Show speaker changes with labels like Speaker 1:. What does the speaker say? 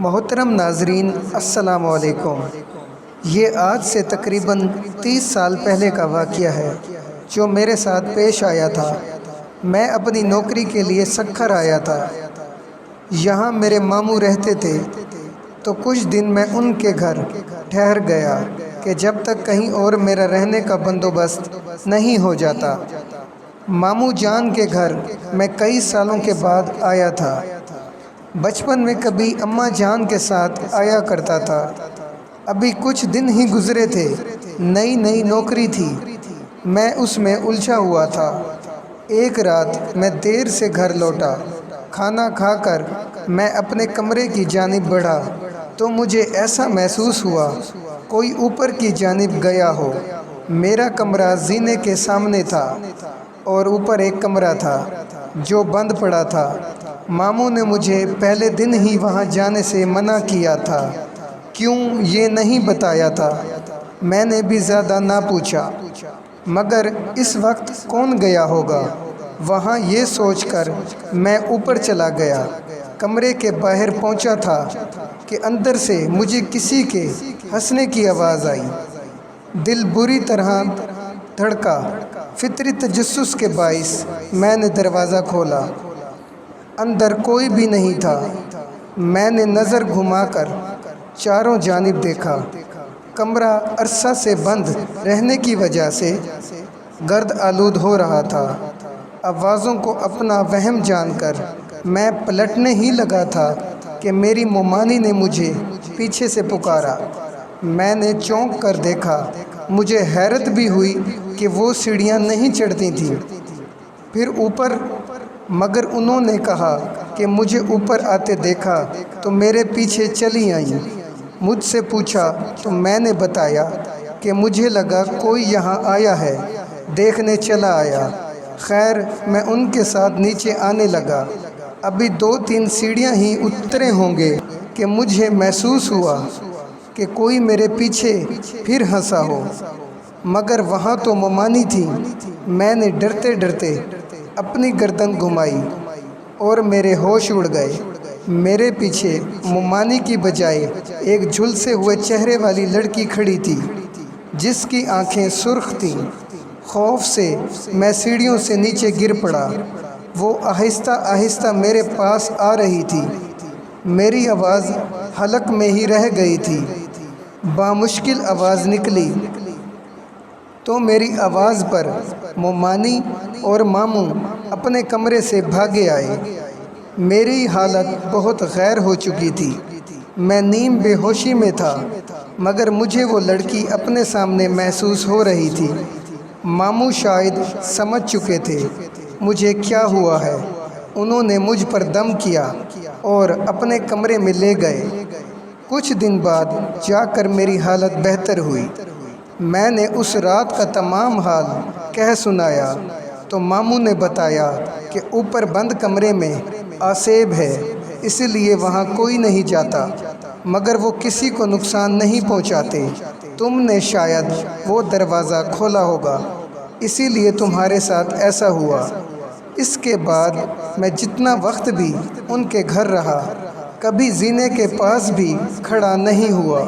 Speaker 1: محترم ناظرین، السلام علیکم۔ یہ آج سے تقریباً 30 سال پہلے کا واقعہ ہے جو میرے ساتھ پیش آیا تھا۔ میں اپنی نوکری کے لیے سکھر آیا تھا۔ یہاں میرے ماموں رہتے تھے، تو کچھ دن میں ان کے گھر ٹھہر گیا کہ جب تک کہیں اور میرا رہنے کا بندوبست نہیں ہو جاتا۔ ماموں جان کے گھر میں کئی سالوں کے بعد آیا تھا۔ بچپن میں کبھی اماں جان کے ساتھ آیا کرتا تھا۔ ابھی کچھ دن ہی گزرے تھے، نئی نوکری تھی، میں اس میں الجھا ہوا تھا۔ ایک رات میں دیر سے گھر لوٹا۔ کھانا کھا کر میں اپنے کمرے کی جانب بڑھا تو مجھے ایسا محسوس ہوا کوئی اوپر کی جانب گیا ہو۔ میرا کمرہ زینے کے سامنے تھا اور اوپر ایک کمرہ تھا جو بند پڑا تھا۔ ماموں نے مجھے پہلے دن ہی وہاں جانے سے منع کیا تھا۔ کیوں یہ نہیں بتایا تھا؟ میں نے بھی زیادہ نہ پوچھا، مگر اس وقت کون گیا ہوگا وہاں، یہ سوچ کر میں اوپر چلا گیا۔ کمرے کے باہر پہنچا تھا کہ اندر سے مجھے کسی کے ہنسنے کی آواز آئی۔ دل بری طرح دھڑکا۔ فطری تجسس کے باعث میں نے دروازہ کھولا۔ اندر کوئی بھی نہیں تھا۔ میں نے نظر گھما کر چاروں جانب دیکھا۔ کمرہ عرصہ سے بند رہنے کی وجہ سے گرد آلود ہو رہا تھا۔ آوازوں کو اپنا وہم جان کر میں پلٹنے ہی لگا تھا کہ میری مومانی نے مجھے پیچھے سے پکارا۔ میں نے چونک کر دیکھا۔ مجھے حیرت بھی ہوئی کہ وہ سیڑھیاں نہیں چڑھتی تھیں۔ پھر اوپر، مگر انہوں نے کہا کہ مجھے اوپر آتے دیکھا تو میرے پیچھے چلی آئیں۔ مجھ سے پوچھا تو میں نے بتایا کہ مجھے لگا کوئی یہاں آیا ہے، دیکھنے چلا آیا۔ خیر، میں ان کے ساتھ نیچے آنے لگا۔ ابھی 2-3 سیڑھیاں ہی اترے ہوں گے کہ مجھے محسوس ہوا کہ کوئی میرے پیچھے پھر ہنسا ہو، مگر وہاں تو مومانی تھی۔ میں نے ڈرتے ڈرتے اپنی گردن گھمائی اور میرے ہوش اڑ گئے۔ میرے پیچھے مومانی کی بجائے ایک جھلسے ہوئے چہرے والی لڑکی کھڑی تھی جس کی آنکھیں سرخ تھیں۔ خوف سے میں سیڑھیوں سے نیچے گر پڑا۔ وہ آہستہ آہستہ میرے پاس آ رہی تھی۔ میری آواز حلق میں ہی رہ گئی تھی۔ بامشکل آواز نکلی تو میری آواز پر مومانی اور ماموں اپنے کمرے سے بھاگے آئے۔ میری حالت بہت غیر ہو چکی تھی۔ میں نیم بے ہوشی میں تھا، مگر مجھے وہ لڑکی اپنے سامنے محسوس ہو رہی تھی۔ ماموں شاید سمجھ چکے تھے مجھے کیا ہوا ہے۔ انہوں نے مجھ پر دم کیا اور اپنے کمرے میں لے گئے۔ کچھ دن بعد جا کر میری حالت بہتر ہوئی۔ میں نے اس رات کا تمام حال کہہ سنایا تو ماموں نے بتایا کہ اوپر بند کمرے میں آسیب ہے، اس لیے وہاں کوئی نہیں جاتا، مگر وہ کسی کو نقصان نہیں پہنچاتے۔ تم نے شاید وہ دروازہ کھولا ہوگا، اسی لیے تمہارے ساتھ ایسا ہوا۔ اس کے بعد میں جتنا وقت بھی ان کے گھر رہا، کبھی زینے کے پاس بھی کھڑا نہیں ہوا۔